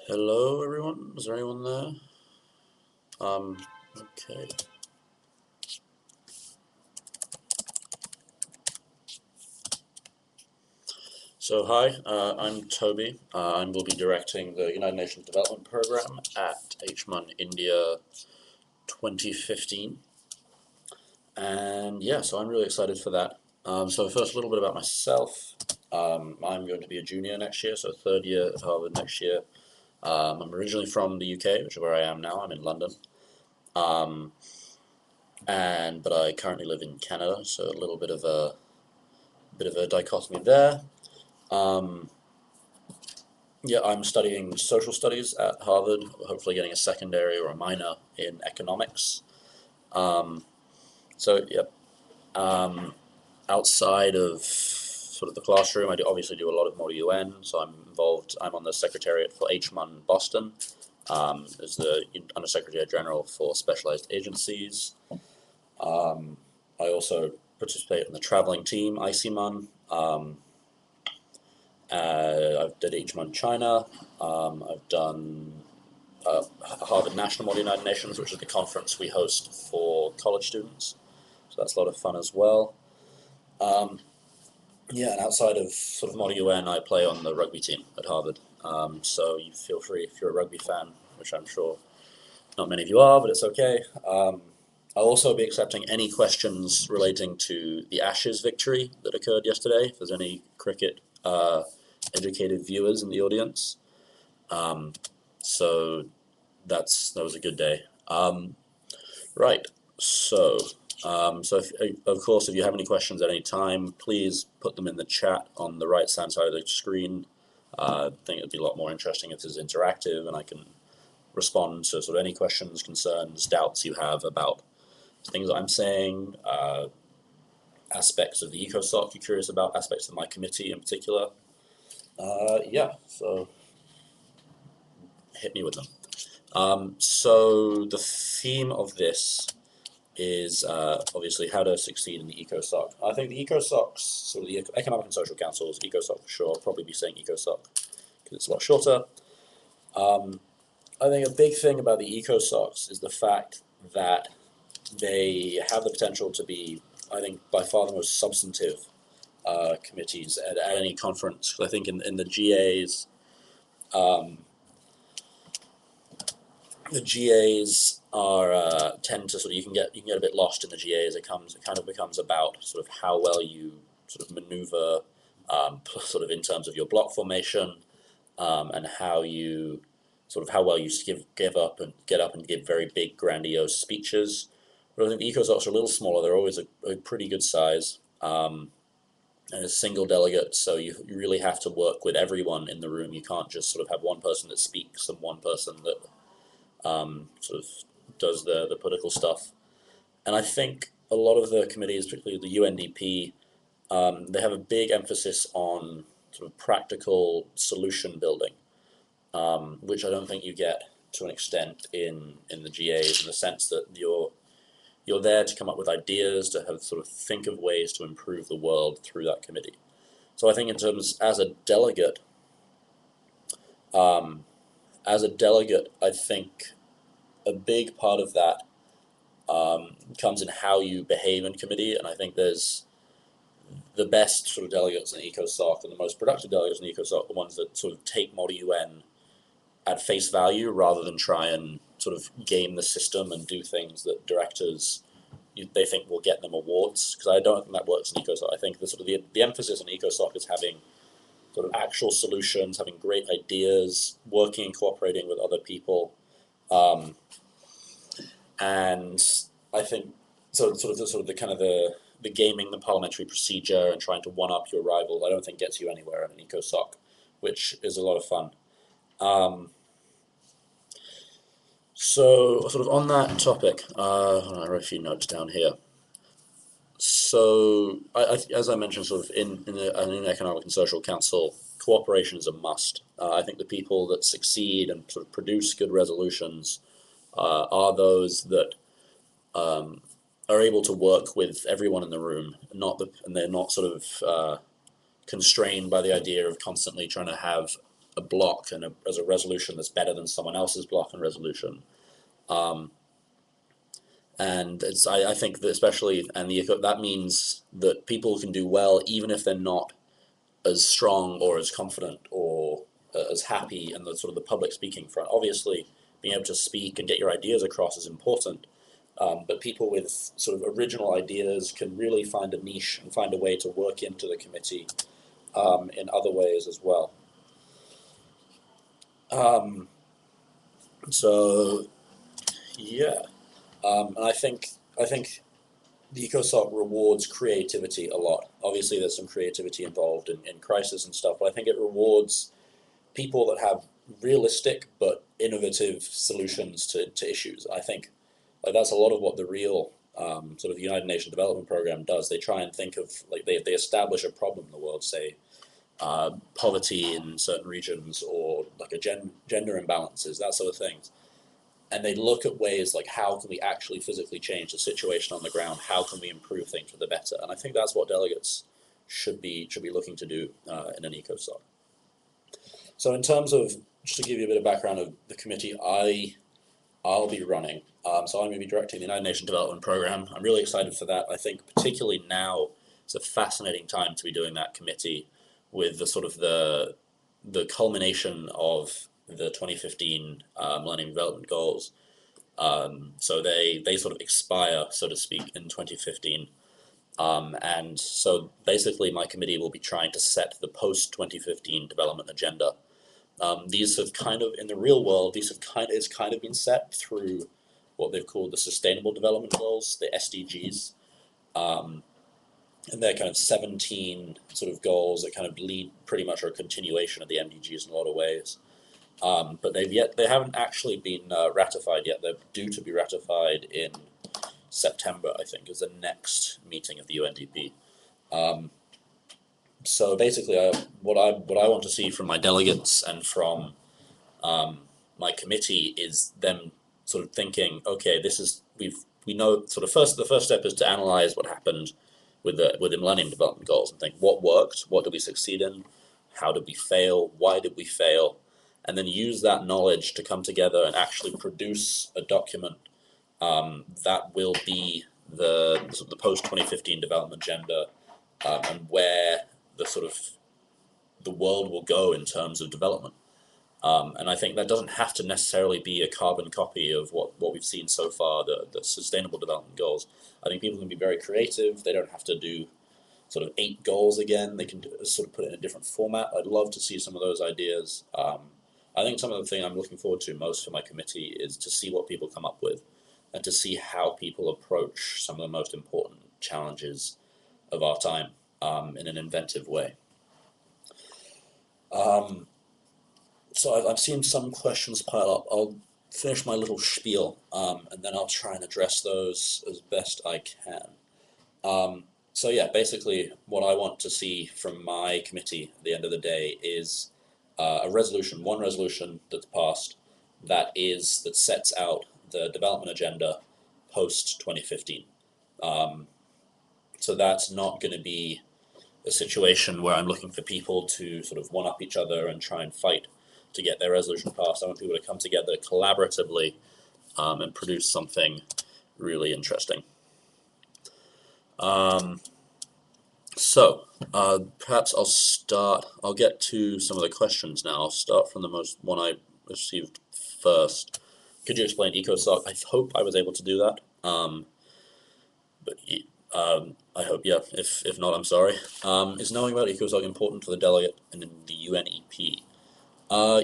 Hello, everyone. Is there anyone there? Okay. So, hi, I'm Toby. I will be directing the United Nations Development Program at HMUN India 2015. And yeah, so I'm really excited for that. So first, a little bit about myself. I'm going to be a junior next year, so third year at Harvard next year. I'm originally from the UK, which is where I am now. I'm in London. Um, but I currently live in Canada, so a little bit of a dichotomy there. Um, yeah, I'm studying social studies at Harvard, hopefully getting a secondary or a minor in economics. Um, yep. Outside of sort of the classroom, obviously do a lot of more UN, so I'm on the secretariat for HMUN Boston, as the Undersecretary General for Specialized Agencies. I also participate in the traveling team, ICMUN. I've did HMUN China. I've done Harvard National Model United Nations, which is the conference we host for college students. So that's a lot of fun as well. Yeah, and outside of sort of Model UN, I play on the rugby team at Harvard. So you feel free if you're a rugby fan, which I'm sure not many of you are, but it's okay. I'll also be accepting any questions relating to the Ashes victory that occurred yesterday. If there's any cricket educated viewers in the audience, so that was a good day. Right. Of course, if you have any questions at any time, please put them in the chat on the right-hand side of the screen. I think it'd be a lot more interesting if it's interactive and I can respond to sort of any questions, concerns, doubts you have about things that I'm saying, aspects of the Ecosoc you're curious about, aspects of my committee in particular. Yeah, so hit me with them. So the theme of this is obviously how to succeed in the Ecosoc. I think the Ecosoc's, sort of the Economic and Social Council's Ecosoc for sure, I'll probably be saying Ecosoc because it's a lot shorter. I think a big thing about the Ecosocs is the fact that they have the potential to be, I think, by far the most substantive committees at any conference. I think in the GAs, the GAs are tend to sort of you can get a bit lost in the GAs. It kind of becomes about sort of how well you sort of maneuver, sort of in terms of your block formation, and how well you give up and get up and give very big grandiose speeches. But I think the Ecosocs are a little smaller. They're always a pretty good size. And a single delegate, so you really have to work with everyone in the room. You can't just sort of have one person that speaks and one person that sort of does the political stuff. And I think a lot of the committees, particularly the UNDP, they have a big emphasis on sort of practical solution building, which I don't think you get to an extent in the GAs, in the sense that you're there to come up with ideas, to have sort of think of ways to improve the world through that committee. So I think in terms as a delegate, I think a big part of that comes in how you behave in committee, and I think there's the best sort of delegates in Ecosoc and the most productive delegates in Ecosoc, the ones that sort of take Model UN at face value rather than try and sort of game the system and do things that directors they think will get them awards, because I don't think that works in Ecosoc. I think the emphasis on Ecosoc is having sort of actual solutions, having great ideas, working and cooperating with other people, and I think the kind of the gaming the parliamentary procedure and trying to one up your rival, I don't think gets you anywhere in an Ecosoc, which is a lot of fun. So sort of on that topic, I wrote a few notes down here. So, as I mentioned, sort of in the Economic and Social Council, cooperation is a must. I think the people that succeed and sort of produce good resolutions are those that are able to work with everyone in the room, and they're not sort of constrained by the idea of constantly trying to have a block and as a resolution that's better than someone else's block and resolution. And I think that especially, and that means that people can do well even if they're not as strong or as confident or as happy in the sort of the public speaking front. Obviously, being able to speak and get your ideas across is important, but people with sort of original ideas can really find a niche and find a way to work into the committee in other ways as well. So yeah, and I think the Ecosoc rewards creativity a lot. Obviously, there's some creativity involved in crisis and stuff, but I think it rewards people that have realistic but innovative solutions to issues. I think like that's a lot of what the real sort of United Nations Development Program does. They try and think of like they establish a problem in the world, say poverty in certain regions or like gender imbalances, that sort of things. And they look at ways like how can we actually physically change the situation on the ground? How can we improve things for the better? And I think that's what delegates should be looking to do in an Ecosoc. So in terms of, just to give you a bit of background of the committee I'll be running, so I'm going to be directing the United Nations Development Program. I'm really excited for that. I think particularly now it's a fascinating time to be doing that committee with the sort of the culmination of the 2015 Millennium Development Goals. So they sort of expire, so to speak, in 2015. And so basically my committee will be trying to set the post-2015 development agenda. These have kind of, in the real world, it's kind of been set through what they've called the Sustainable Development Goals, the SDGs. And they're kind of 17 sort of goals that kind of lead pretty much a continuation of the MDGs in a lot of ways. But they haven't actually been ratified yet. They're due to be ratified in September, I think, is the next meeting of the UNDP. So basically, what I want to see from my delegates and from my committee is them sort of thinking, okay, we know sort of the first step is to analyze what happened with the Millennium Development Goals and think what worked, what did we succeed in, how did we fail, why did we fail, and then use that knowledge to come together and actually produce a document that will be the post-2015 development agenda and where the world will go in terms of development. And I think that doesn't have to necessarily be a carbon copy of what we've seen so far, the Sustainable Development Goals. I think people can be very creative. They don't have to do sort of 8 goals again. They can sort of put it in a different format. I'd love to see some of those ideas. I think some of the thing I'm looking forward to most for my committee is to see what people come up with and to see how people approach some of the most important challenges of our time in an inventive way. So I've seen some questions pile up. I'll finish my little spiel and then I'll try and address those as best I can. So yeah, basically what I want to see from my committee at the end of the day is one resolution that's passed that sets out the development agenda post 2015. So that's not going to be a situation where I'm looking for people to sort of one-up each other and try and fight to get their resolution passed. I want people to come together collaboratively and produce something really interesting. So perhaps I'll get to some of the questions now. I'll start from the one I received first. Could you explain Ecosoc? I hope I was able to do that. But I hope, yeah. If not, I'm sorry. Is knowing about Ecosoc important for the delegate and in the UNEP?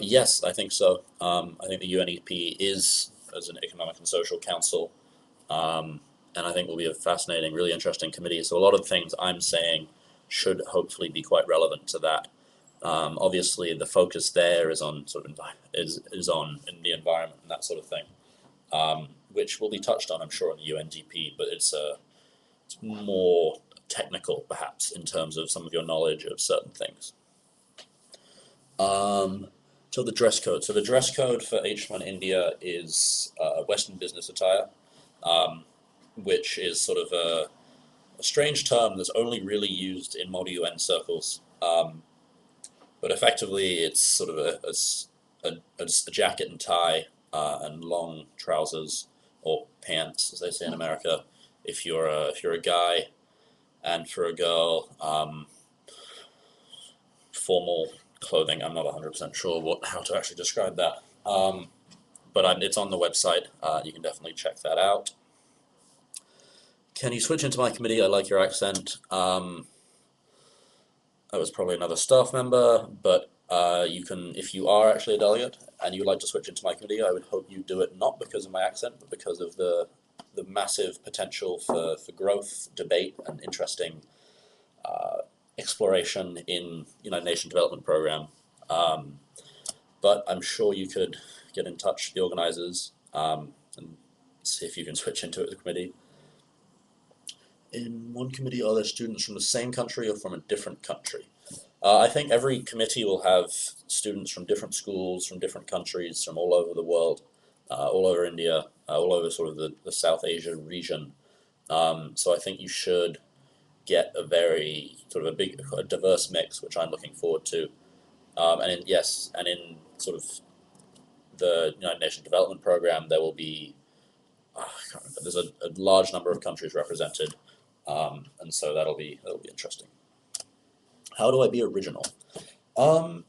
Yes, I think so. I think the UNEP is, as an economic and social council, and I think will be a fascinating, really interesting committee. So a lot of things I'm saying should hopefully be quite relevant to that. Obviously, the focus there is on is on in the environment and that sort of thing, which will be touched on, I'm sure, in the UNDP. But it's more technical, perhaps, in terms of some of your knowledge of certain things. So the dress code. So the dress code for HMUN India is Western business attire, which is sort of a strange term that's only really used in multi-UN circles. But But effectively, it's sort of a jacket and tie and long trousers or pants, as they say in America, if you're a guy, and for a girl, formal clothing. I'm not 100% sure how to actually describe that, but it's on the website. You can definitely check that out. Can you switch into my committee? I like your accent. That was probably another staff member, but you can, if you are actually a delegate and you'd like to switch into my committee, I would hope you do it not because of my accent, but because of the massive potential for growth, debate, and interesting exploration in United Nations Development Program. But I'm sure you could get in touch with the organizers and see if you can switch into the committee. In one committee, are there students from the same country or from a different country? I think every committee will have students from different schools, from different countries, from all over the world, all over India, all over sort of the South Asia region. So I think you should get a very sort of a diverse mix, which I'm looking forward to. And in sort of the United Nations Development Program, there will be I can't remember, there's a large number of countries represented, and so that'll be interesting. How do I be original? I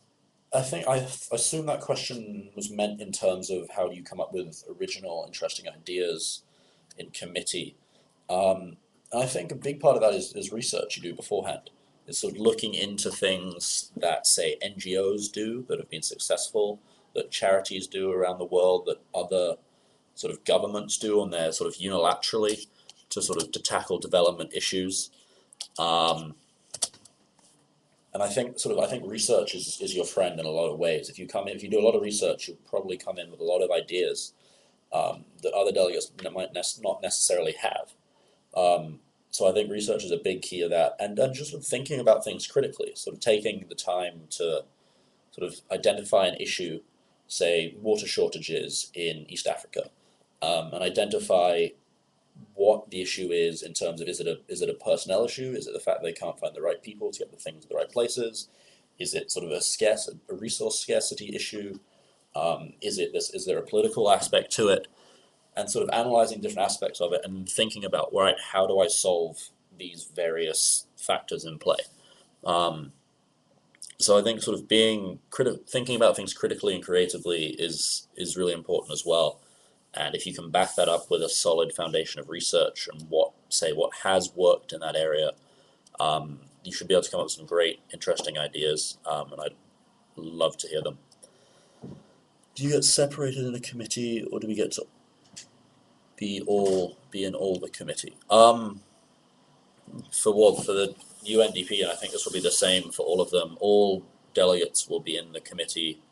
think I assume that question was meant in terms of how do you come up with original, interesting ideas in committee. I think a big part of that is research you do beforehand. It's sort of looking into things that, say, NGOs do that have been successful, that charities do around the world, that other sort of governments do on their sort of unilaterally to tackle development issues. And I think research is your friend in a lot of ways. If you do a lot of research, you'll probably come in with a lot of ideas that other delegates might not necessarily have. So I think research is a big key of that, and just sort of thinking about things critically, sort of taking the time to sort of identify an issue, say water shortages in East Africa, and identify what the issue is in terms of is it a personnel issue? Is it the fact they can't find the right people to get the things in the right places? Is it sort of a resource scarcity issue? Is there a political aspect to it? And sort of analyzing different aspects of it and thinking about, right, how do I solve these various factors in play? So I think sort of thinking about things critically and creatively is really important as well. And if you can back that up with a solid foundation of research and what has worked in that area, you should be able to come up with some great, interesting ideas, and I'd love to hear them. Do you get separated in a committee, or do we get to be in all the committee? For the UNDP, and I think this will be the same for all of them, all delegates will be in the committee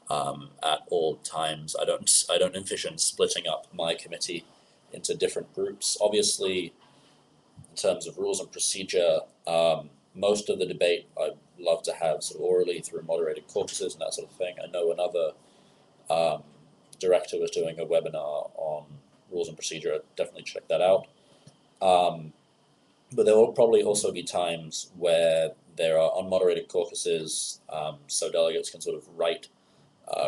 at all times. I don't envision splitting up my committee into different groups. Obviously, in terms of rules and procedure, most of the debate I'd love to have sort of orally through moderated caucuses and that sort of thing. I know another director was doing a webinar on rules and procedure. I'd definitely check that out. But there will probably also be times where there are unmoderated caucuses, so delegates can sort of write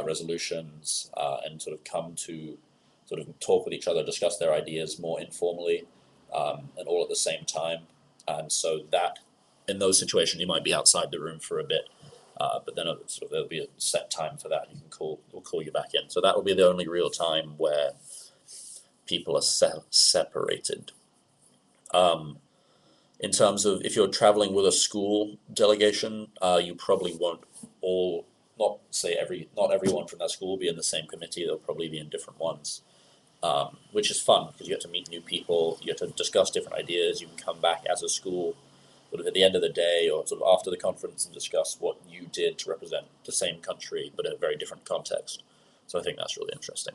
resolutions and sort of come to sort of talk with each other, discuss their ideas more informally, and all at the same time. And so that in those situations you might be outside the room for a bit, but then there'll be a set time for that. We'll call you back in. So that will be the only real time where people are separated. In terms of if you're traveling with a school delegation, you probably won't not everyone from that school will be in the same committee. They'll probably be in different ones, which is fun because you get to meet new people, you get to discuss different ideas. You can come back as a school sort of at the end of the day or sort of after the conference and discuss what you did to represent the same country but in a very different context. So I think that's really interesting.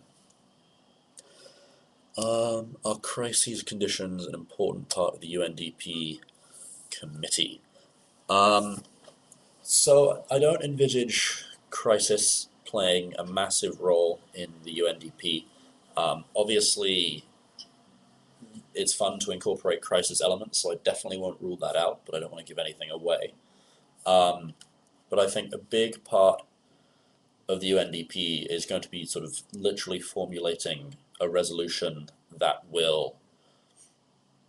Are crises conditions an important part of the UNDP committee? So I don't envisage crisis playing a massive role in the UNDP. Obviously, it's fun to incorporate crisis elements, so I definitely won't rule that out, but I don't want to give anything away. but I think a big part of the UNDP is going to be sort of literally formulating a resolution that will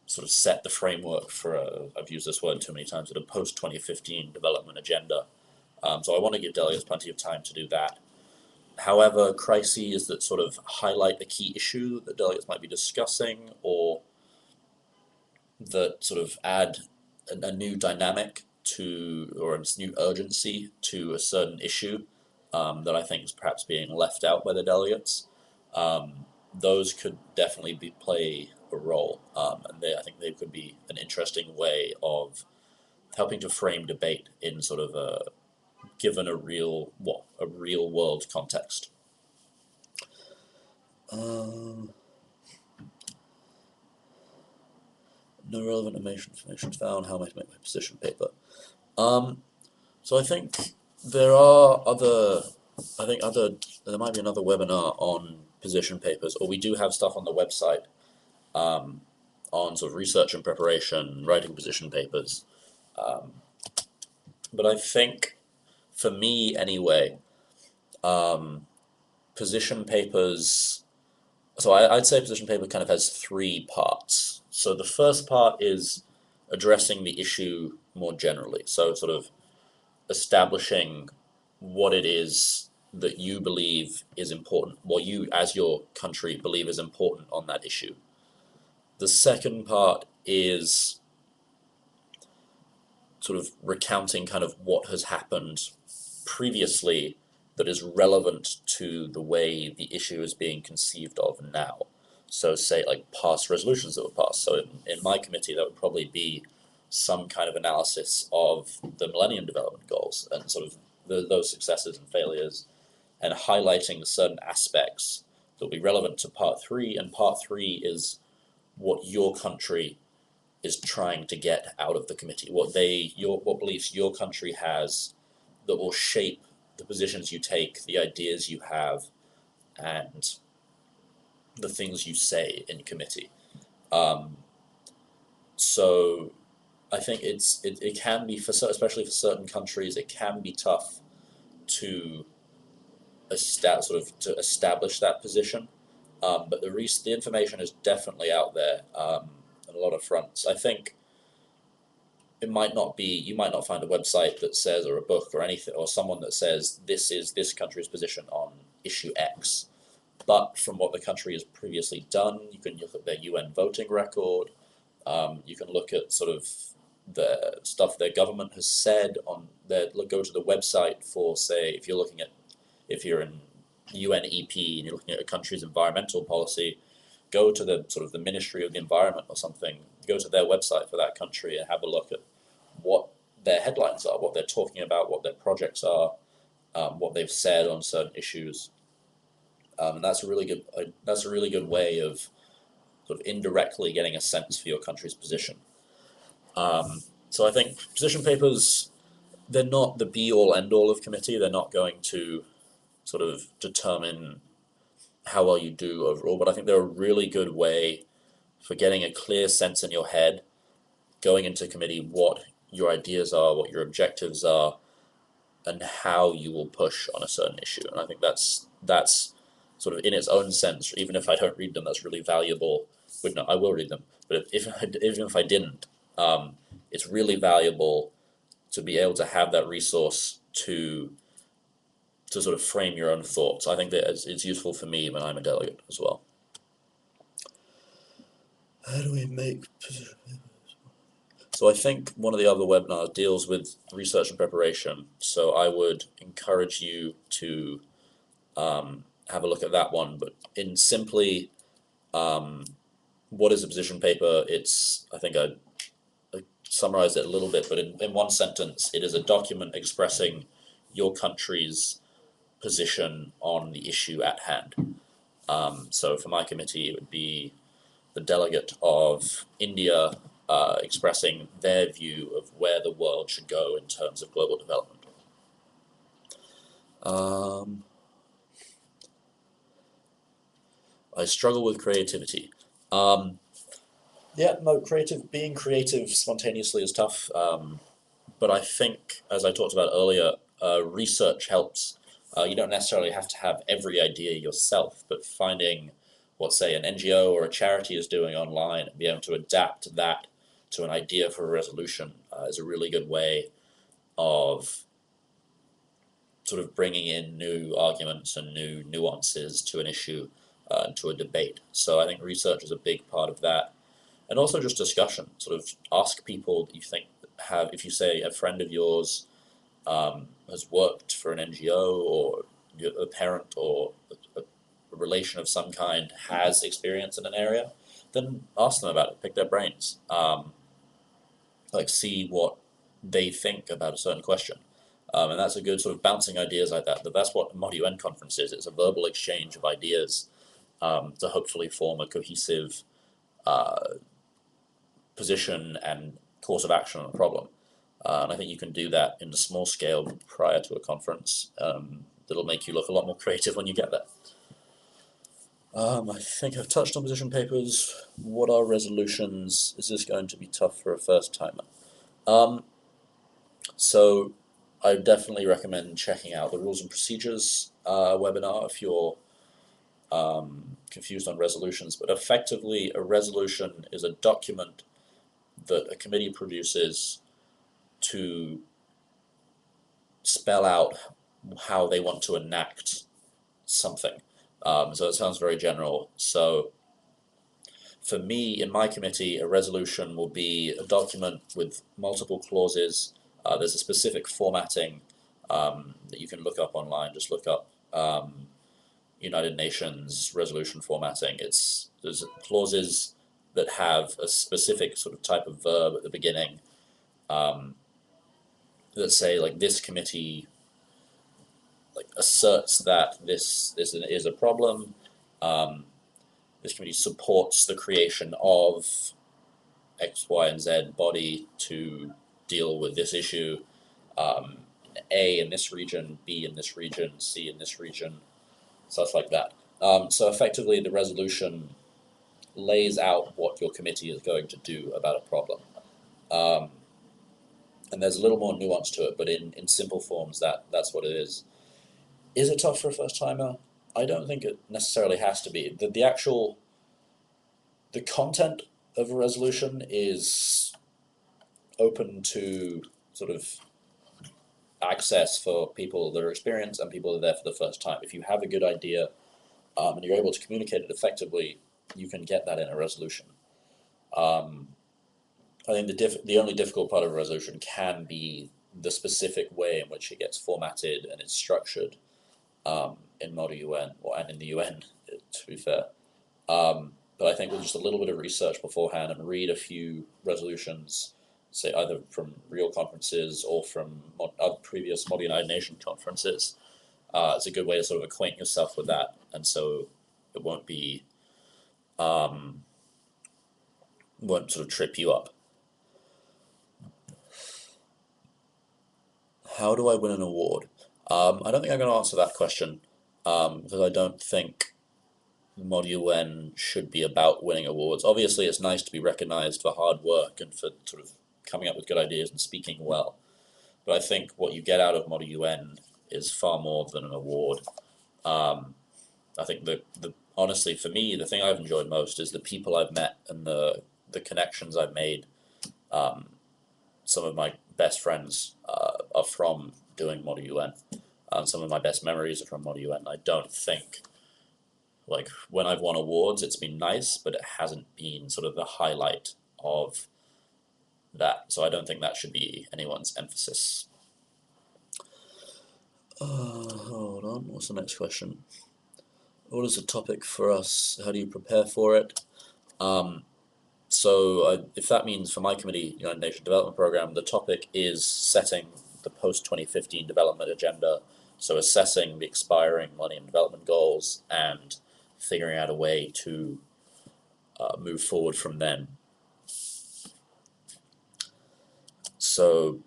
sort of set the framework for I've used this word too many times, a post-2015 development agenda. So I want to give delegates plenty of time to do that. However, crises that sort of highlight a key issue that delegates might be discussing, or that sort of add a new dynamic to, or a new urgency to a certain issue that I think is perhaps being left out by the delegates, those could definitely play a role, and I think they could be an interesting way of helping to frame debate in sort of given a real world context. No relevant information found. How am I to make my position paper? So I think there might be another webinar on position papers, or we do have stuff on the website on sort of research and preparation, writing position papers. But I think, for me anyway, position papers, so I'd say position paper kind of has three parts. So the first part is addressing the issue more generally. So sort of establishing what it is that you believe is important, what you as your country believe is important on that issue. The second part is sort of recounting kind of what has happened previously that is relevant to the way the issue is being conceived of now. So say like past resolutions that were passed. So in my committee, that would probably be some kind of analysis of the Millennium Development Goals and sort of those successes and failures, and highlighting certain aspects that will be relevant to part three. And part three is what your country is trying to get out of the committee, what beliefs your country has that will shape the positions you take, the ideas you have, and the things you say in committee. So I think it can be, especially for certain countries, it can be tough to establish that position. But the information is definitely out there on a lot of fronts. I think you might not find a website that says, or a book or anything, or someone that says this is this country's position on issue X. But from what the country has previously done, you can look at their UN voting record. You can look at sort of the stuff their government has said on go to the website for, say, if you're in UNEP and you're looking at a country's environmental policy, go to the sort of the Ministry of the Environment or something, go to their website for that country and have a look at what their headlines are, what they're talking about, what their projects are, what they've said on certain issues. And that's a really good way of sort of indirectly getting a sense for your country's position. So I think position papers, they're not the be-all, end-all of committee. They're not going to sort of determine how well you do overall, but I think they're a really good way for getting a clear sense in your head, going into committee, what your ideas are, what your objectives are, and how you will push on a certain issue. And I think that's sort of in its own sense, even if I don't read them, that's really valuable. Wait, no, I will read them, but even if I didn't, it's really valuable to be able to have that resource to sort of frame your own thoughts. I think that it's useful for me when I'm a delegate as well. How do we make position papers? So I think one of the other webinars deals with research and preparation. So I would encourage you to have a look at that one. But in simply, what is a position paper? I think I summarized it a little bit, but in one sentence, it is a document expressing your country's position on the issue at hand. So for my committee, it would be the delegate of India expressing their view of where the world should go in terms of global development. I struggle with creativity. Yeah, no, being creative spontaneously is tough. But I think, as I talked about earlier, research helps. You don't necessarily have to have every idea yourself, but finding what, say, an NGO or a charity is doing online and be able to adapt that to an idea for a resolution is a really good way of sort of bringing in new arguments and new nuances to an issue and to a debate. So I think research is a big part of that. And also just discussion, sort of ask people that you think have, if you say a friend of yours has worked for an NGO, or a parent or a relation of some kind has experience in an area, then ask them about it, pick their brains, like see what they think about a certain question. And that's a good sort of bouncing ideas like that. But that's what ModUN conference is. It's a verbal exchange of ideas to hopefully form a cohesive position and course of action on a problem. And I think you can do that in a small scale prior to a conference. That'll make you look a lot more creative when you get there. I think I've touched on position papers. What are resolutions? Is this going to be tough for a first timer? So I definitely recommend checking out the Rules and Procedures webinar if you're confused on resolutions. But effectively, a resolution is a document that a committee produces to spell out how they want to enact something. So it sounds very general. So for me, in my committee, a resolution will be a document with multiple clauses. There's a specific formatting that you can look up online. Just look up United Nations resolution formatting. There's clauses that have a specific sort of type of verb at the beginning that say, like, this committee like asserts that this is a problem. This committee supports the creation of X, Y, and Z body to deal with this issue. A in this region, B in this region, C in this region, stuff like that. So effectively, the resolution lays out what your committee is going to do about a problem. And there's a little more nuance to it, but in simple forms, that's what it is. Is it tough for a first timer? I don't think it necessarily has to be. The content of a resolution is open to sort of access for people that are experienced and people that are there for the first time. If you have a good idea and you're able to communicate it effectively, you can get that in a resolution. I think the only difficult part of a resolution can be the specific way in which it gets formatted and it's structured in ModUN and in the UN, to be fair. But I think with just a little bit of research beforehand and read a few resolutions, say either from real conferences or from previous Mod United Nation conferences, it's a good way to sort of acquaint yourself with that, and so it won't sort of trip you up. How do I win an award? I don't think I'm going to answer that question because I don't think ModUN should be about winning awards. Obviously, it's nice to be recognized for hard work and for sort of coming up with good ideas and speaking well. But I think what you get out of ModUN is far more than an award. I think honestly, for me, the thing I've enjoyed most is the people I've met and the connections I've made. Some of my best friends are from doing ModUN. Some of my best memories are from ModUN. I don't think, like, when I've won awards, it's been nice, but it hasn't been sort of the highlight of that. So I don't think that should be anyone's emphasis. Hold on, what's the next question? What is the topic for us? How do you prepare for it? If that means for my committee, United Nations Development Program, the topic is setting the post-2015 development agenda. So assessing the expiring Millennium Development Goals and figuring out a way to move forward from then. So,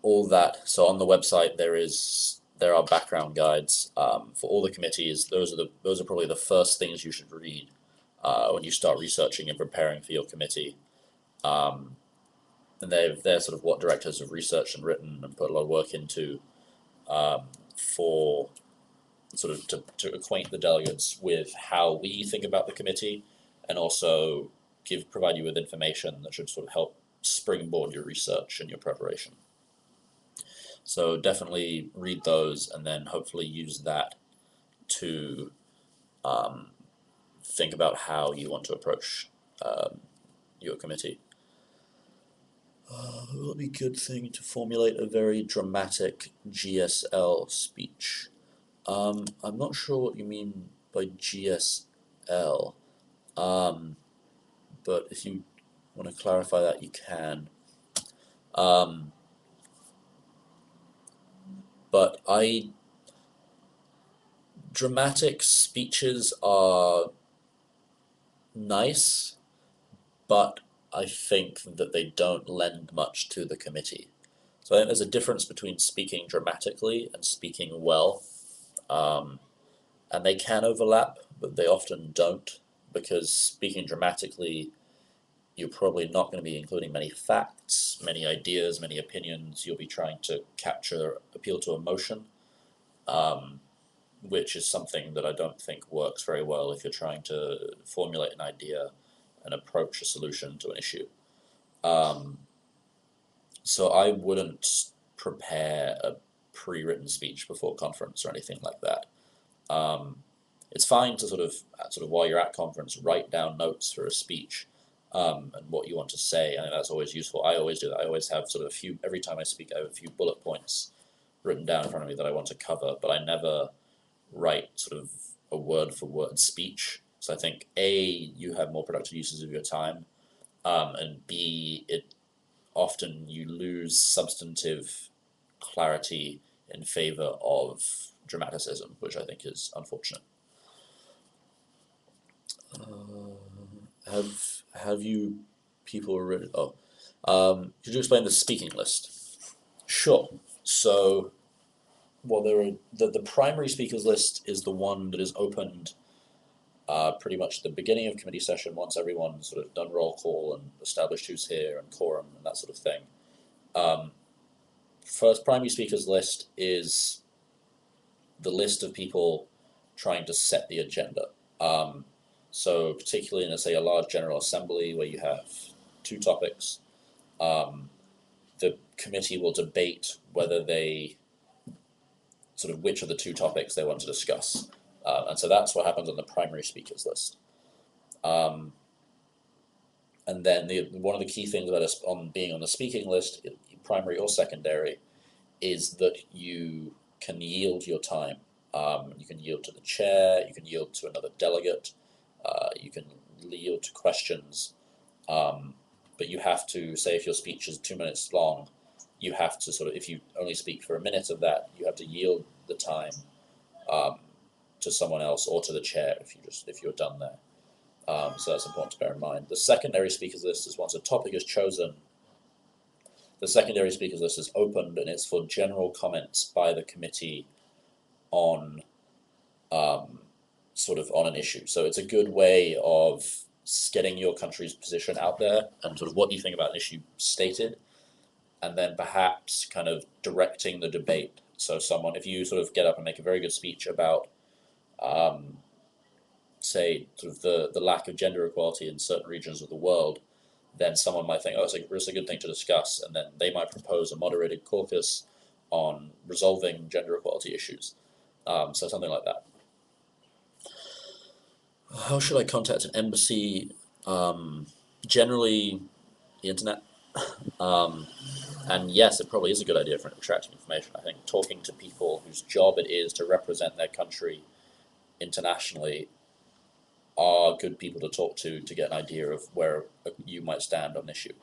all that. So on the website there are background guides for all the committees. Those are probably the first things you should read when you start researching and preparing for your committee. and they're sort of what directors have researched and written and put a lot of work into for sort of to acquaint the delegates with how we think about the committee, and also provide you with information that should sort of help springboard your research and your preparation. So definitely read those, and then hopefully use that to think about how you want to approach your committee. It would be a good thing to formulate a very dramatic Gsl speech. I'm not sure what you mean by Gsl, but if you want to clarify that, you can. But dramatic speeches are nice, but I think that they don't lend much to the committee. So I think there's a difference between speaking dramatically and speaking well. And they can overlap, but they often don't, because speaking dramatically, you're probably not going to be including many facts, many ideas, many opinions. You'll be trying to appeal to emotion, which is something that I don't think works very well if you're trying to formulate an idea and approach a solution to an issue. So I wouldn't prepare a pre-written speech before conference or anything like that. It's fine to sort of while you're at conference, write down notes for a speech, and what you want to say. I think that's always useful. I always do that. I always have sort of every time I speak, I have a few bullet points written down in front of me that I want to cover, but I never write sort of a word for word speech. So I think A, you have more productive uses of your time, and B, often you lose substantive clarity in favor of dramaticism, which I think is unfortunate. Have you people read? Oh, could you explain the speaking list? Sure. So, well, the primary speakers list is the one that is opened pretty much at the beginning of committee session, once everyone's sort of done roll call and established who's here and quorum and that sort of thing. First primary speakers list is the list of people trying to set the agenda. So particularly in, say, a large general assembly where you have two topics, the committee will debate whether which of the two topics they want to discuss. And so that's what happens on the primary speakers list. And then one of the key things about being on the speaking list, primary or secondary, is that you can yield your time. You can yield to the chair, you can yield to another delegate, you can yield to questions, but you have to, say if your speech is 2 minutes long, you have to if you only speak for a minute of that, you have to yield the time to someone else or to the chair if you're done there. So that's important to bear in mind. The secondary speakers list is once a topic is chosen, the secondary speakers list is opened and it's for general comments by the committee on on an issue. So it's a good way of getting your country's position out there and sort of what you think about an issue stated, and then perhaps kind of directing the debate. So if you sort of get up and make a very good speech about, say, sort of the lack of gender equality in certain regions of the world, then someone might think, oh, it's a good thing to discuss, and then they might propose a moderated caucus on resolving gender equality issues. So something like that. How should I contact an embassy? Generally, the internet. And yes, it probably is a good idea for extracting information. I think talking to people whose job it is to represent their country internationally are good people to talk to get an idea of where you might stand on an issue.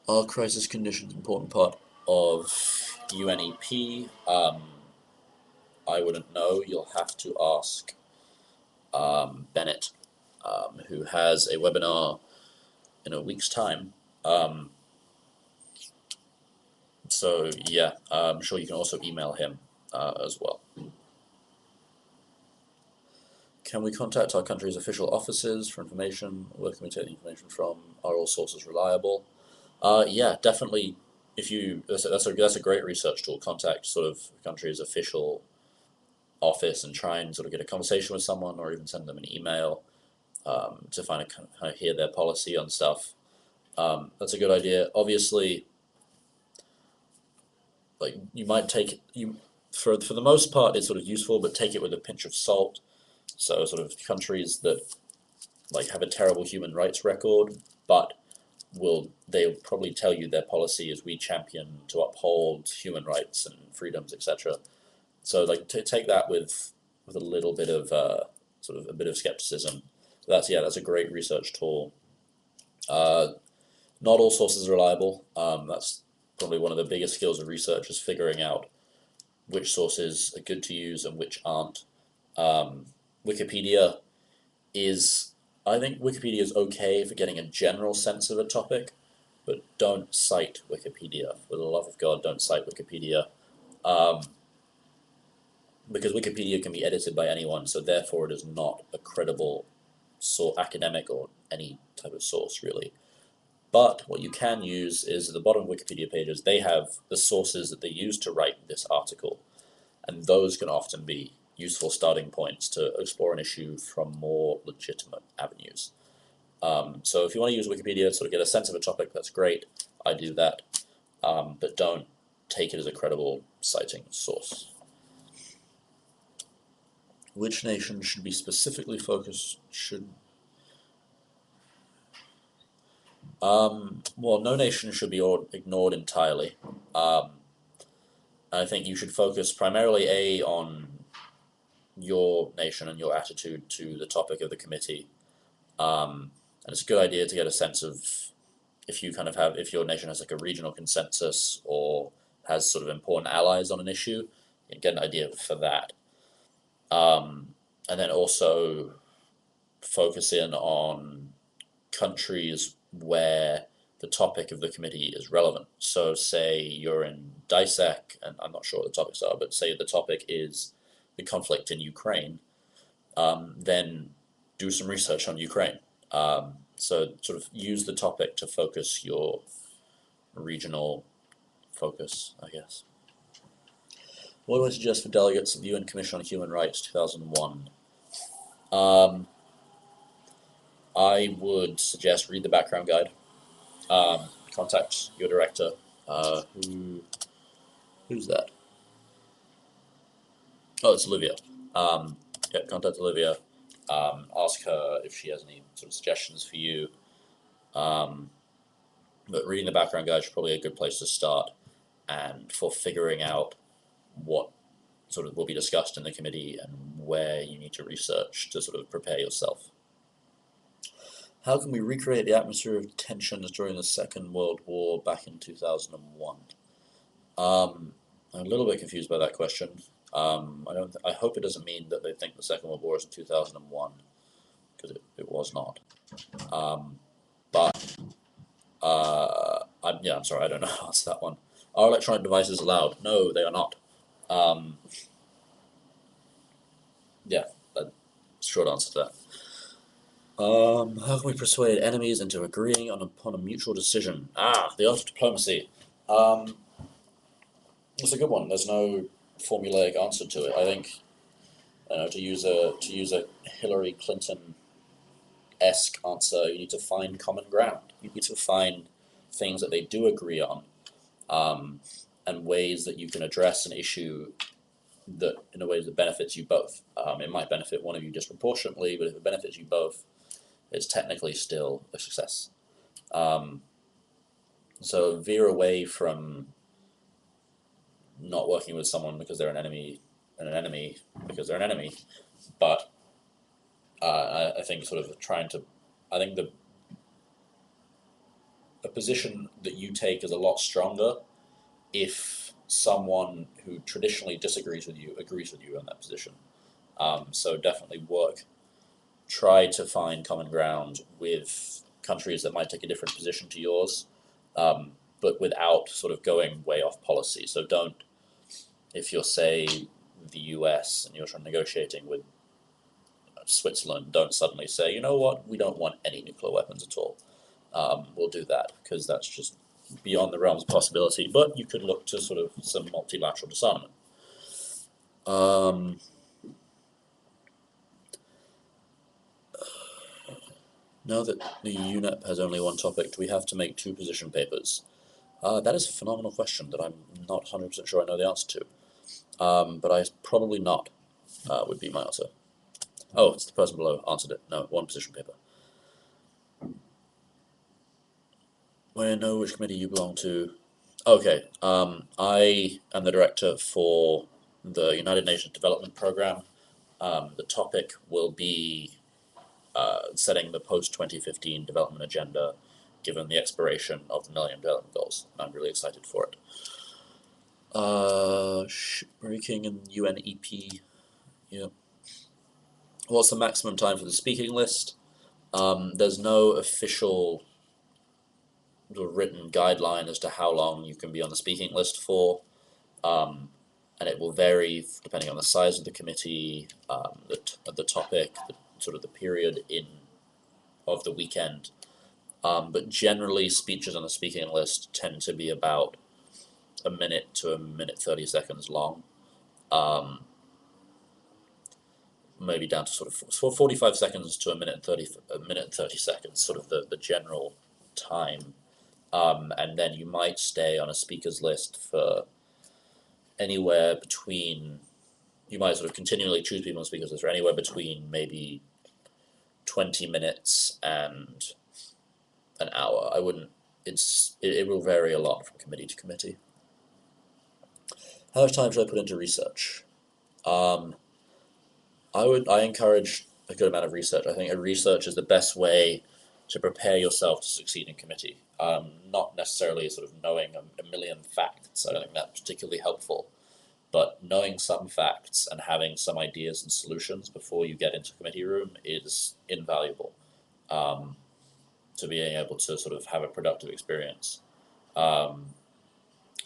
Are crisis conditions an important part of UNEP? I wouldn't know. You'll have to ask Bennett, who has a webinar in a week's time. So yeah, I'm sure you can also email him as well. Can we contact our country's official offices for information? Where can we take the information from? Are all sources reliable? Yeah, definitely. If you that's a great research tool. Contact sort of country's official office and try and sort of get a conversation with someone, or even send them an email to kind of hear their policy on stuff. That's a good idea. Obviously, like you might take you for the most part, it's sort of useful, but take it with a pinch of salt. So sort of countries that like have a terrible human rights record, but they'll probably tell you their policy is we champion to uphold human rights and freedoms, etc. So like take that with a little bit of sort of a bit of skepticism. So that's a great research tool. Uh, Not all sources are reliable. That's probably one of the biggest skills of research is figuring out which sources are good to use and which aren't. Um, Wikipedia is, I think Wikipedia is okay for getting a general sense of a topic, but don't cite Wikipedia. For the love of God, don't cite Wikipedia. Um, because Wikipedia can be edited by anyone, so therefore it is not a credible academic or any type of source, really. But what you can use is at the bottom of Wikipedia pages, they have the sources that they use to write this article. And those can often be useful starting points to explore an issue from more legitimate avenues. So if you want to use Wikipedia to sort of get a sense of a topic, that's great. I do that. But don't take it as a credible citing source. Which nation should be specifically focused? Well, no nation should be ignored entirely. I think you should focus primarily on your nation and your attitude to the topic of the committee. And it's a good idea to get a sense of if if your nation has like a regional consensus or has sort of important allies on an issue, you get an idea for that. And then also focus in on countries where the topic of the committee is relevant. So say you're in DISEC, and I'm not sure what the topics are, but say the topic is the conflict in Ukraine, then do some research on Ukraine. So sort of use the topic to focus your regional focus, I guess. What do I suggest for delegates of the UN Commission on Human Rights 2001? I would suggest read the background guide. Contact your director. Who's that? Oh, it's Olivia. Yeah, contact Olivia. Ask her if she has any sort of suggestions for you. But reading the background guide is probably a good place to start, and for figuring out what sort of will be discussed in the committee and where you need to research to sort of prepare yourself. How can we recreate the atmosphere of tensions during the Second World War back in 2001? I'm a little bit confused by that question. I hope it doesn't mean that they think the Second World War is in 2001, because it was not. But I'm sorry, I don't know how to answer that one. Are electronic devices allowed? No, they are not. Yeah, short answer to that. How can we persuade enemies into agreeing upon a mutual decision? The art of diplomacy. It's a good one. There's no formulaic answer to it. I think to use a Hillary Clinton-esque answer, you need to find common ground. You need to find things that they do agree on, and ways that you can address an issue that in a way that benefits you both. It might benefit one of you disproportionately, but if it benefits you both, it's technically still a success. So veer away from not working with someone because they're an enemy, and an enemy because they're an enemy. But I think sort of I think the position that you take is a lot stronger if someone who traditionally disagrees with you agrees with you on that position. So definitely try to find common ground with countries that might take a different position to yours, but without sort of going way off policy. So if you're, say, the US and you're negotiating with Switzerland, don't suddenly say, you know what, we don't want any nuclear weapons at all. we'll do that, because that's just beyond the realms of possibility. But you could look to sort of some multilateral disarmament. Now that the UNEP has only one topic, do we have to make 2 position papers? That is a phenomenal question that I'm not 100% sure I know the answer to. But probably not, would be my answer. Oh, it's the person below answered it. No, 1 position paper. Want to know which committee you belong to? Okay, I am the director for the United Nations Development Program. The topic will be setting the post-2015 development agenda, given the expiration of the Millennium Development Goals. And I'm really excited for it. Shipbreaking and UNEP. Yeah. What's the maximum time for the speaking list? There's no official written guideline as to how long you can be on the speaking list for, and it will vary depending on the size of the committee, the topic, sort of the period of the weekend. But generally, speeches on the speaking list tend to be about a minute to a minute 30 seconds long. Maybe down to sort of 45 seconds to a minute 30 seconds, sort of the general time. And then you might stay on a speaker's list for anywhere between, you might sort of continually choose people on speakers list for anywhere between maybe 20 minutes and an hour. It will vary a lot from committee to committee. How much time should I put into research? I encourage a good amount of research. I think research is the best way to prepare yourself to succeed in committee. Not necessarily sort of knowing a million facts. I don't think that's particularly helpful. But knowing some facts and having some ideas and solutions before you get into committee room is invaluable to being able to sort of have a productive experience. How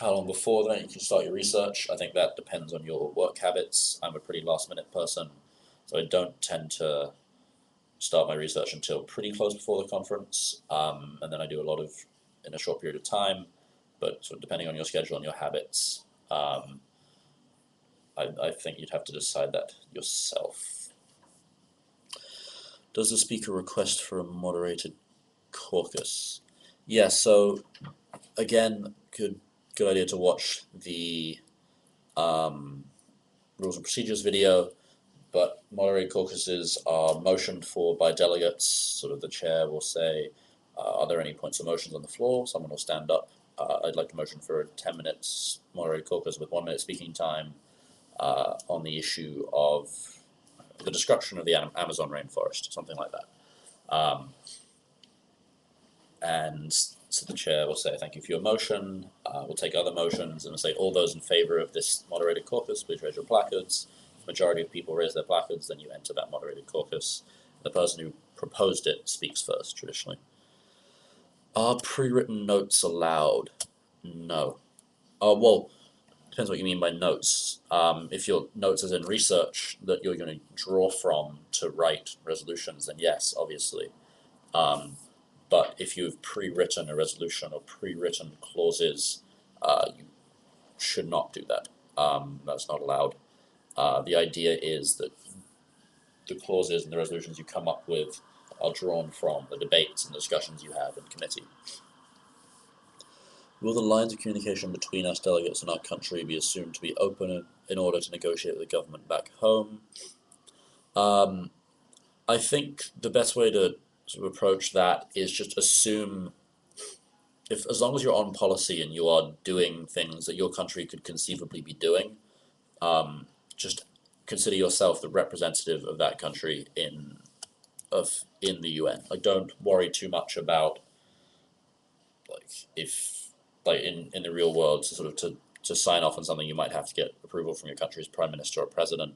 long before then you can start your research? I think that depends on your work habits. I'm a pretty last-minute person, so I don't tend to start my research until pretty close before the conference, and then I do a lot in a short period of time, but sort of depending on your schedule and your habits, I think you'd have to decide that yourself. Does the speaker request for a moderated caucus? Yeah, so again, good idea to watch the rules and procedures video, but moderated caucuses are motioned for by delegates. Sort of the chair will say, are there any points or motions on the floor? Someone will stand up. I'd like to motion for a 10 minutes moderated caucus with 1 minute speaking time on the issue of the destruction of the Amazon rainforest, something like that. And so the chair will say, thank you for your motion. We'll take other motions and we'll say, all those in favor of this moderated caucus, please raise your placards. If the majority of people raise their placards, then you enter that moderated caucus. The person who proposed it speaks first, traditionally. Are pre-written notes allowed? No. Well, depends what you mean by notes. If your notes as in research that you're going to draw from to write resolutions, then yes, obviously. But if you've pre-written a resolution or pre-written clauses, you should not do that. That's not allowed. The idea is that the clauses and the resolutions you come up with are drawn from the debates and discussions you have in committee. Will the lines of communication between us delegates and our country be assumed to be open in order to negotiate with the government back home? I think the best way to sort of approach that is just assume, as long as you're on policy and you are doing things that your country could conceivably be doing, just consider yourself the representative of that country in the UN. Like, don't worry too much about in the real world to sign off on something you might have to get approval from your country's prime minister or president.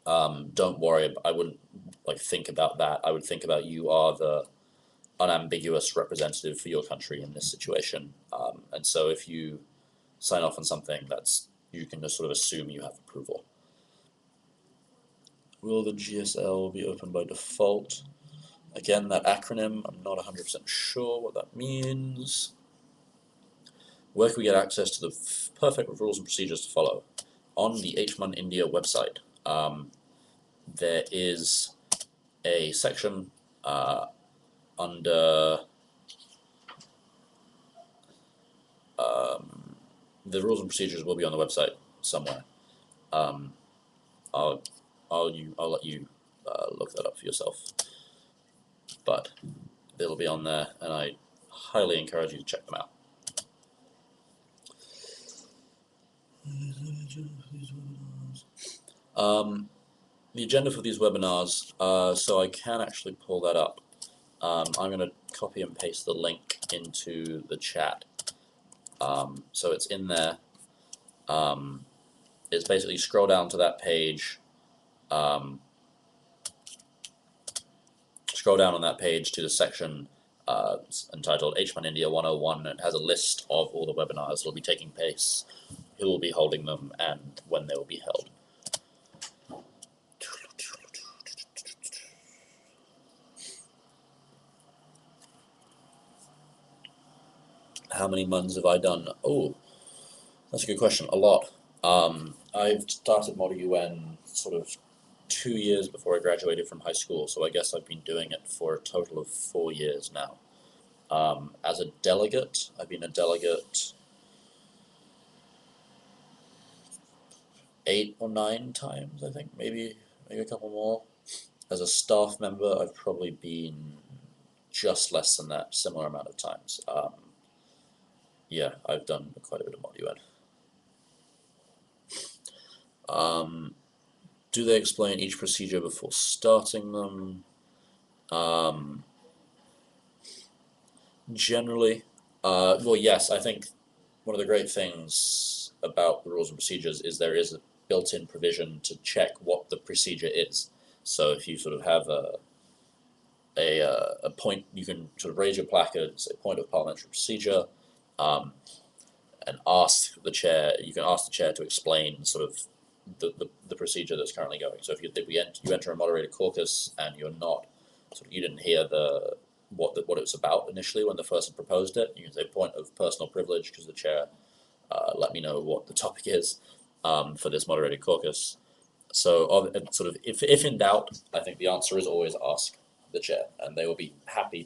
Don't worry. I wouldn't think about that. I would think about you are the unambiguous representative for your country in this situation. And so if you sign off on something, you can just sort of assume you have approval. Will the GSL be open by default? Again, that acronym, I'm not 100% sure what that means. Where can we get access to the perfect rules and procedures to follow? On the HMUN India website, there is a section under the rules and procedures will be on the website somewhere. I'll let you look that up for yourself, but they'll be on there, and I highly encourage you to check them out. The agenda for these webinars, so I can actually pull that up. I'm going to copy and paste the link into the chat. So it's in there. It's basically scroll down to that page. Scroll down on that page to the section entitled HMUN India 101. It has a list of all the webinars that will be taking place, who will be holding them, and when they will be held. How many MUNs have I done? Oh, that's a good question. A lot. I've started Model UN sort of 2 years before I graduated from high school, so I guess I've been doing it for a total of 4 years now. As a delegate, I've been a delegate 8 or 9 times, I think, maybe a couple more. As a staff member, I've probably been just less than that, similar amount of times. Yeah, I've done quite a bit of Model UN. Do they explain each procedure before starting them? Generally, well, yes, I think one of the great things about the rules and procedures is there is a built-in provision to check what the procedure is. So if you sort of have a point, you can sort of raise your placard, say point of parliamentary procedure, and ask the chair. You can ask the chair to explain sort of the procedure that's currently going. So if you enter a moderated caucus and you're not you didn't hear what it was about initially when the person proposed it, you can say point of personal privilege because the chair let me know what the topic is for this moderated caucus. So sort of if in doubt, I think the answer is always ask the chair, and they will be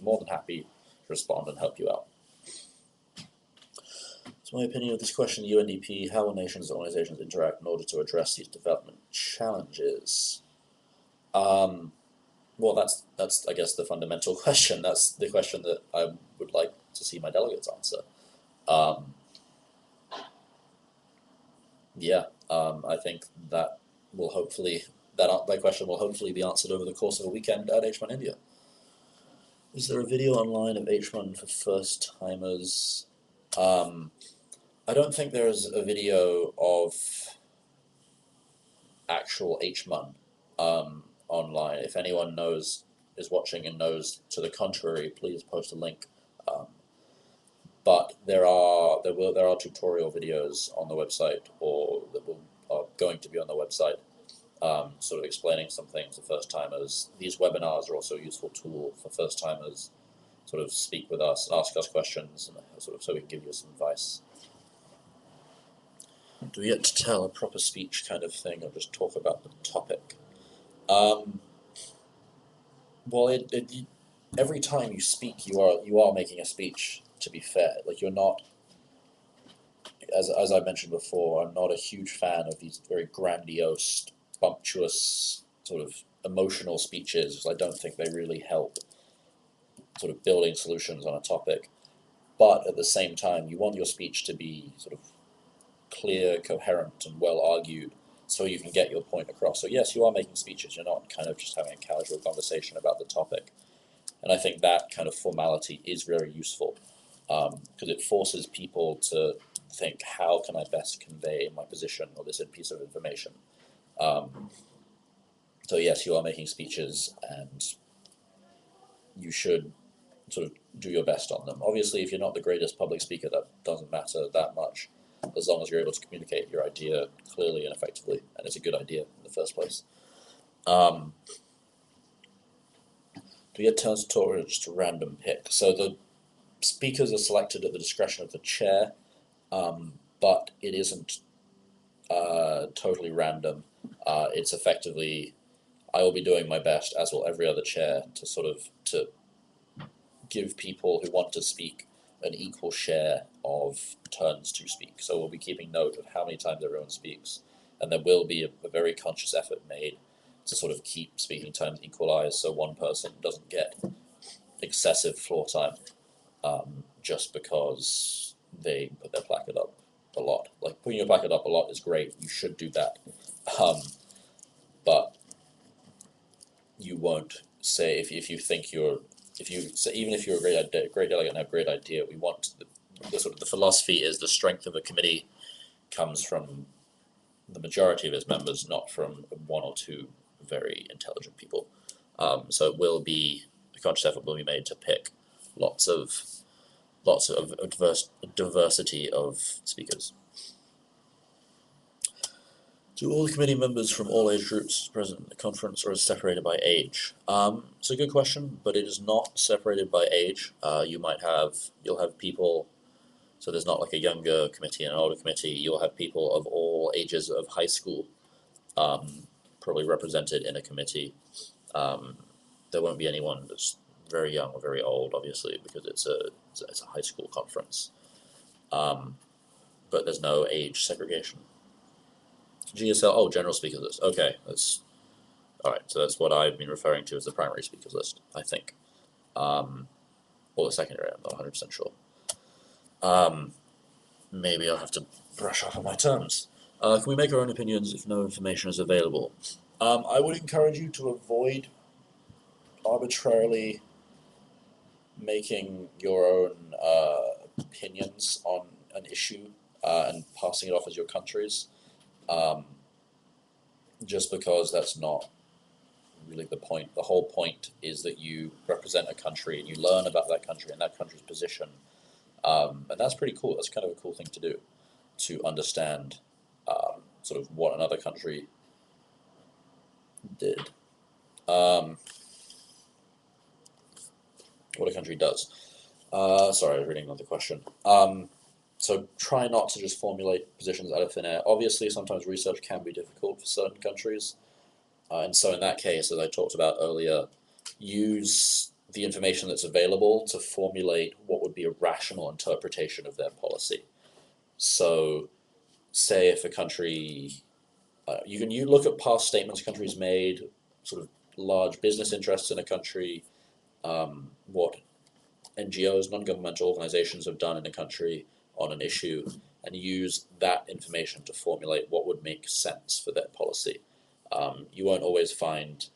more than happy to respond and help you out. So my opinion of this question, the UNDP, how will nations and organizations interact in order to address these development challenges? Well, that's I guess the fundamental question. That's the question that I would like to see my delegates answer. Yeah, I think that will hopefully that question will hopefully be answered over the course of a weekend at HMUN India. Is there a video online of HMUN for first timers? I don't think there is a video of actual HMUN online. If anyone is watching and knows to the contrary, please post a link. But there are tutorial videos on the website, or that are going to be on the website, sort of explaining some things to first timers. These webinars are also a useful tool for first timers. Sort of speak with us, ask us questions, and sort of so we can give you some advice. Do we get to tell a proper speech kind of thing, or just talk about the topic? Well, every time you speak, you are making a speech. To be fair, like you're not, as I mentioned before, I'm not a huge fan of these very grandiose, bumptious, sort of emotional speeches, because I don't think they really help sort of building solutions on a topic. But at the same time, you want your speech to be sort of clear, coherent, and well argued, so you can get your point across. So yes, you are making speeches. You're not kind of just having a casual conversation about the topic. And I think that kind of formality is very useful, because it forces people to think, how can I best convey my position or this piece of information? So yes, you are making speeches, and you should sort of do your best on them. Obviously, if you're not the greatest public speaker, that doesn't matter that much, as long as you're able to communicate your idea clearly and effectively, and it's a good idea in the first place. Do we get turns to talk or just a random pick? So the speakers are selected at the discretion of the chair, but it isn't totally random. It's effectively, I will be doing my best, as will every other chair, to give people who want to speak an equal share of turns to speak. So we'll be keeping note of how many times everyone speaks, and there will be a very conscious effort made to sort of keep speaking times equalized, so one person doesn't get excessive floor time just because they put their placard up a lot. Like, putting your placard up a lot is great. You should do that, but you won't say if you think you're if you so even if you're a great delegate and have a great idea. We want the sort of the philosophy is the strength of a committee comes from the majority of its members, not from one or two very intelligent people. So it will be a conscious effort will be made to pick lots of diversity of speakers. Do all the committee members from all age groups present at the conference, or is it separated by age? It's a good question, but it is not separated by age. You'll have people, so there's not like a younger committee and an older committee. You'll have people of all ages of high school probably represented in a committee. There won't be anyone that's very young or very old, obviously, because it's a high school conference. But there's no age segregation. Gsl, general speakers list. Okay, that's all right. So that's what I've been referring to as the primary speakers list, I think, or the secondary. I'm not 100% sure. Maybe I'll have to brush up on my terms. Can we make our own opinions if no information is available? I would encourage you to avoid arbitrarily making your own opinions on an issue and passing it off as your country's. Just because that's not really the point. The whole point is that you represent a country and you learn about that country and that country's position. And that's pretty cool. That's kind of a cool thing to do, to understand sort of what another country did, what a country does. Sorry, I was reading another question. So try not to just formulate positions out of thin air. Obviously, sometimes research can be difficult for certain countries. And so in that case, as I talked about earlier, use the information that's available to formulate what would be a rational interpretation of their policy. So say if a country, you look at past statements countries made, sort of large business interests in a country, what NGOs, non-governmental organizations have done in a country on an issue, and use that information to formulate what would make sense for their policy. You won't always find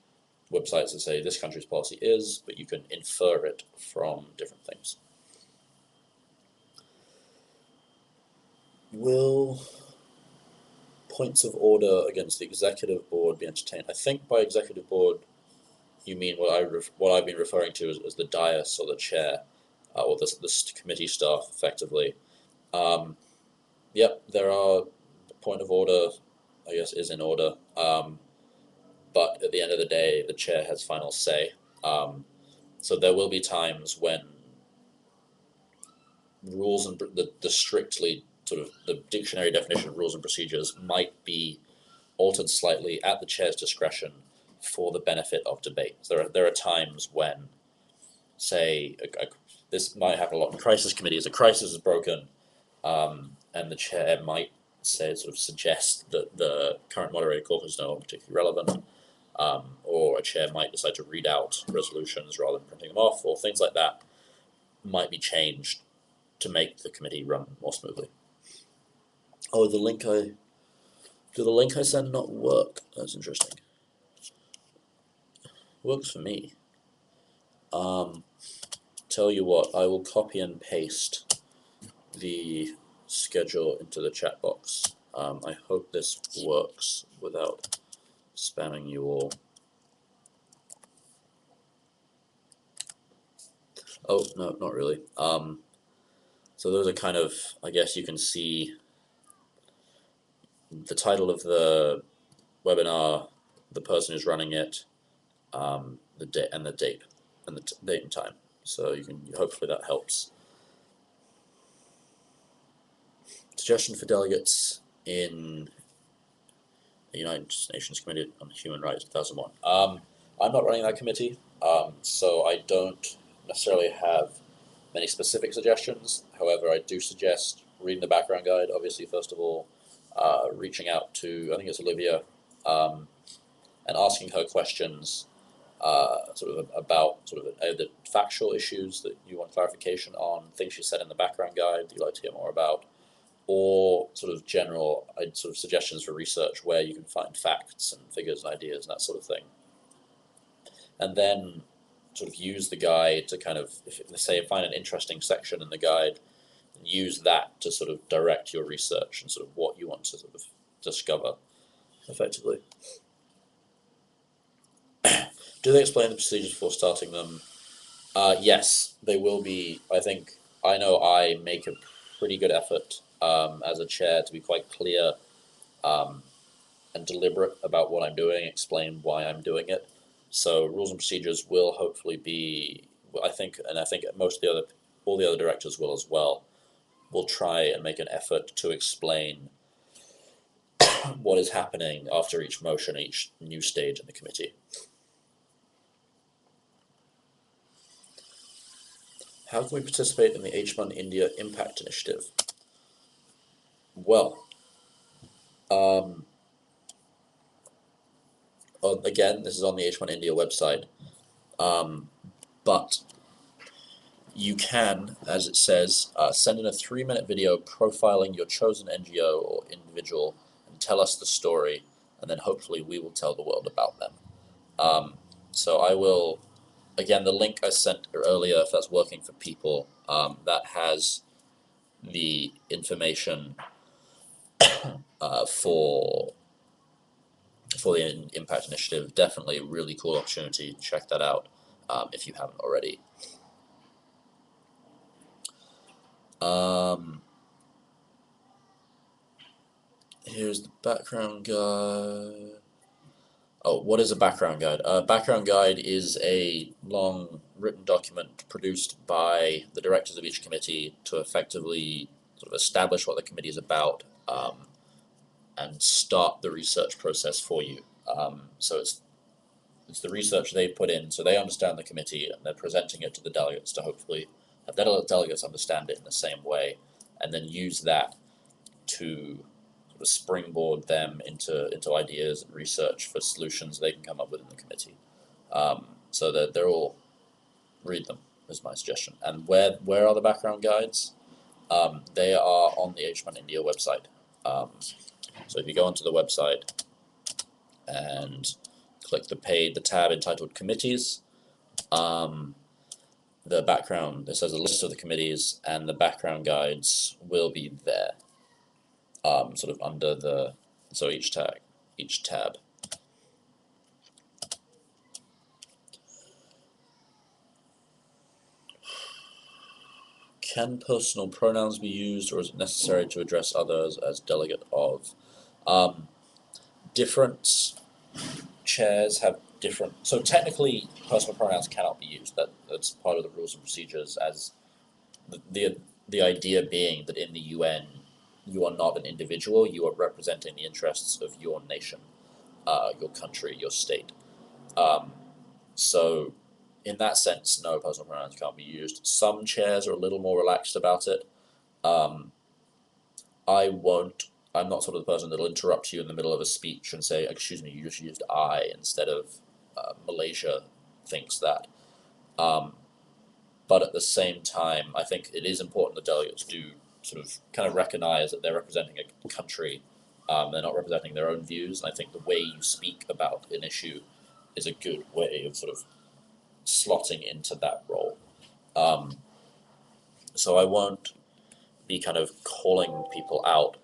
websites that say this country's policy is, but you can infer it from different things. Will points of order against the executive board be entertained? I think by executive board you mean what I've been referring to as the dais or the chair, or the committee staff, effectively. Yep, there are point of order, I guess, is in order. But at the end of the day, the chair has final say. So there will be times when rules and the strictly sort of the dictionary definition of rules and procedures might be altered slightly at the chair's discretion for the benefit of debate. So there are times when, say, this might happen a lot in crisis committees. A crisis is broken, and the chair might sort of suggest that the current moderated caucus is no longer particularly relevant. Or a chair might decide to read out resolutions rather than printing them off, or things like that might be changed to make the committee run more smoothly. Oh, did the link I sent not work? That's interesting. Works for me. Tell you what, I will copy and paste the schedule into the chat box. I hope this works without spamming you all. Oh, no, not really. So those are kind of, I guess you can see the title of the webinar, the person who's running it, the date and the date. and the date and time. So you can, hopefully that helps. Suggestion for delegates in the United Nations Committee on Human Rights 2001. I'm not running that committee, so I don't necessarily have many specific suggestions. However, I do suggest reading the background guide, obviously, first of all, reaching out to, I think it's Olivia, and asking her questions sort of about sort of the factual issues that you want clarification on, things she said in the background guide that you'd like to hear more about, or sort of general sort of suggestions for research where you can find facts and figures and ideas and that sort of thing. And then sort of use the guide to kind of, if say, find an interesting section in the guide, and use that to sort of direct your research and sort of what you want to sort of discover effectively. Do they explain the procedures before starting them? Yes, they will be. I know I make a pretty good effort as a chair to be quite clear and deliberate about what I'm doing, explain why I'm doing it. So rules and procedures will hopefully be, I think all the other directors will as well, will try and make an effort to explain what is happening after each motion, each new stage in the committee. How can we participate in the HMUN India Impact Initiative? Well, again, this is on the HMUN India website, but you can, as it says, send in a 3-minute video profiling your chosen NGO or individual and tell us the story, and then hopefully we will tell the world about them. So I will, again, the link I sent earlier, if that's working for people, that has the information for the Impact Initiative. Definitely a really cool opportunity. Check that out if you haven't already. Here's the background guide. Oh, what is a background guide? A background guide is a long written document produced by the directors of each committee to effectively sort of establish what the committee is about and start the research process for you. So it's the research they've put in, so they understand the committee, and they're presenting it to the delegates to hopefully have delegates understand it in the same way, and then use that to sort of springboard them into ideas and research for solutions they can come up with in the committee. So that they're all, read them is my suggestion. And where are the background guides? They are on the HMUN India website. So if you go onto the website and click the tab entitled Committees, the background, it says a list of the committees, and the background guides will be there, sort of under each tab. Can personal pronouns be used, or is it necessary to address others as delegate of? Different chairs have different, so technically personal pronouns cannot be used. That's part of the rules and procedures, as the idea being that in the UN you are not an individual, you are representing the interests of your nation, your country, your state. So in that sense, no, personal pronouns can't be used. Some chairs are a little more relaxed about it. I'm not sort of the person that'll interrupt you in the middle of a speech and say, excuse me, you just used I instead of Malaysia thinks that. But at the same time, I think it is important that delegates do sort of kind of recognize that they're representing a country. They're not representing their own views. And I think the way you speak about an issue is a good way of sort of slotting into that role. So I won't be kind of calling people out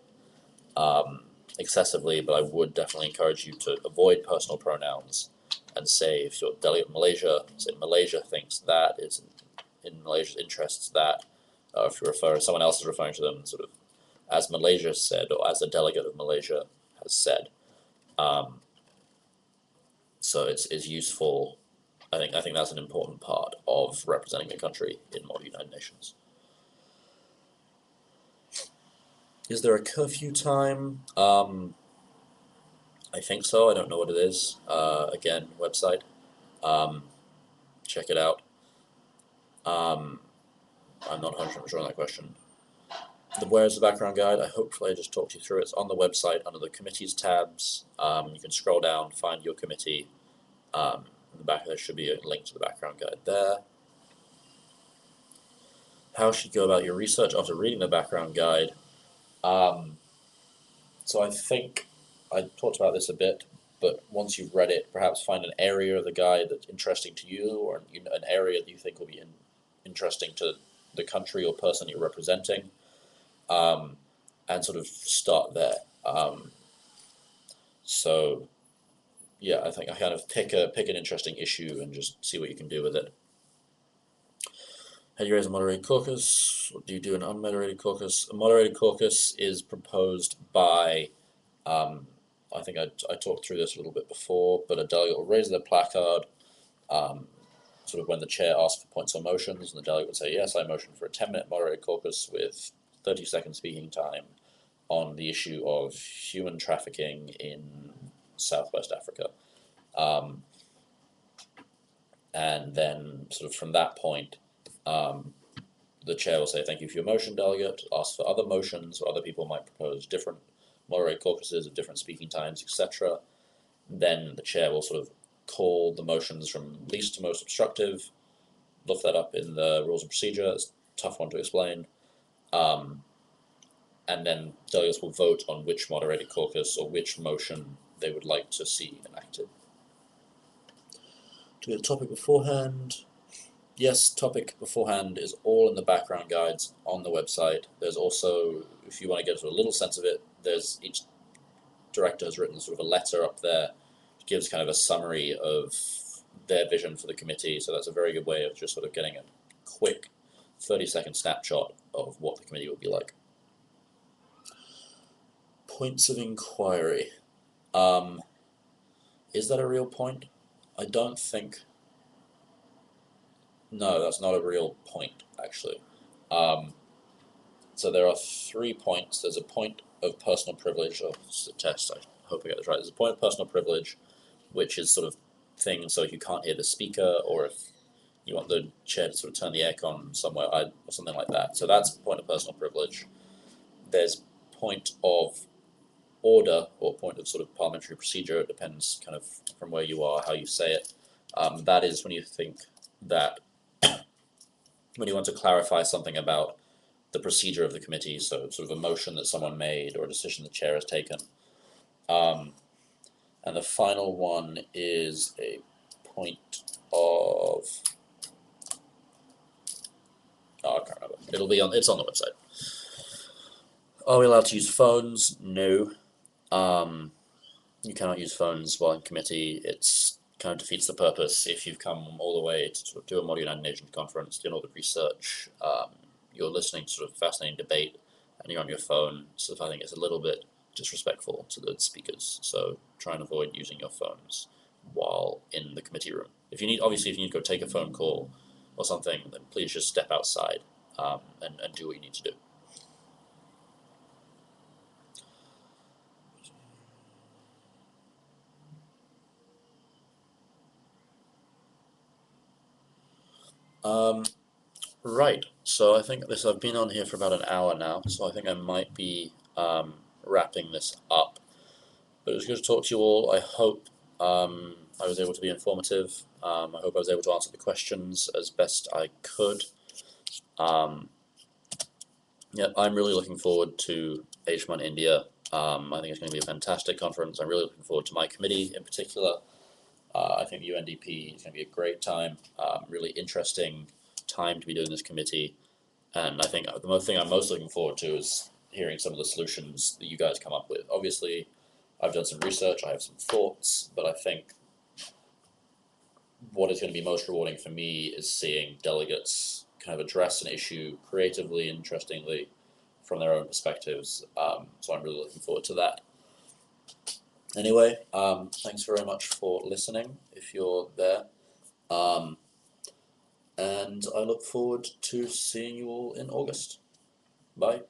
excessively, but I would definitely encourage you to avoid personal pronouns and say, if you're delegate of Malaysia, say Malaysia thinks that, it's in Malaysia's interests that, if someone else is referring to them sort of as Malaysia said, or as a delegate of Malaysia has said. So it's useful I think that's an important part of representing the country in model United Nations. Is there a curfew time? I think so. I don't know what it is. Again, website. Check it out. I'm not 100% sure on that question. Where's the background guide? Hopefully I just talked you through it. It's on the website under the committees tabs. You can scroll down, find your committee. In the back there should be a link to the background guide there. How should you go about your research after reading the background guide? So I think I talked about this a bit, but once you've read it, perhaps find an area of the guide that's interesting to you, or an area that you think will be interesting to the country or person you're representing, and sort of start there. So yeah, I think I kind of pick an interesting issue and just see what you can do with it. How do you raise a moderated caucus? What do you do an unmoderated caucus? A moderated caucus is proposed by, I think I talked through this a little bit before, but a delegate will raise their placard, sort of when the chair asks for points or motions, and the delegate would say, yes, I motion for a 10-minute moderated caucus with 30-second speaking time on the issue of human trafficking in Southwest Africa. And then sort of from that point, the chair will say, thank you for your motion, delegate, ask for other motions, or other people might propose different moderated caucuses of different speaking times, etc. Then the chair will sort of call the motions from least to most obstructive, look that up in the rules of procedure. It's a tough one to explain. And then delegates will vote on which moderated caucus or which motion they would like to see enacted. Do we have a topic beforehand? Yes, topic beforehand is all in the background guides on the website. There's also, if you want to get a little sense of it, each director has written sort of a letter up there that gives kind of a summary of their vision for the committee. So that's a very good way of just sort of getting a quick 30-second snapshot of what the committee will be like. Points of inquiry. Is that a real point? I don't think. No, that's not a real point, actually. So there are 3 points. There's a point of personal privilege. Oh, this is a test. I hope I get this right. There's a point of personal privilege, which is sort of thing, so if you can't hear the speaker, or if you want the chair to sort of turn the aircon somewhere, or something like that. So that's point of personal privilege. There's point of order, or point of sort of parliamentary procedure. It depends kind of from where you are, how you say it. That is when you think that when you want to clarify something about the procedure of the committee, so sort of a motion that someone made or a decision the chair has taken. And the final one is a point of, I can't remember. It's on the website. Are we allowed to use phones? No. You cannot use phones while in committee. It's kind of defeats the purpose. If you've come all the way to sort of do a Model United Nations conference, do all the research, you're listening to sort of fascinating debate, and you're on your phone, so I think it's a little bit disrespectful to the speakers. So try and avoid using your phones while in the committee room. If you need to go take a phone call or something, then please just step outside and do what you need to do. Right, so I think I've been on here for about an hour now, so I think I might be wrapping this up. But it was good to talk to you all. I hope I was able to be informative. I hope I was able to answer the questions as best I could. Yeah, I'm really looking forward to HMUN India. I think it's going to be a fantastic conference. I'm really looking forward to my committee in particular. I think UNDP is going to be a great time, really interesting time to be doing this committee. And I think the thing I'm most looking forward to is hearing some of the solutions that you guys come up with. Obviously, I've done some research, I have some thoughts, but I think what is going to be most rewarding for me is seeing delegates kind of address an issue creatively, interestingly, from their own perspectives. So I'm really looking forward to that. Anyway, thanks very much for listening, if you're there. And I look forward to seeing you all in August. Bye.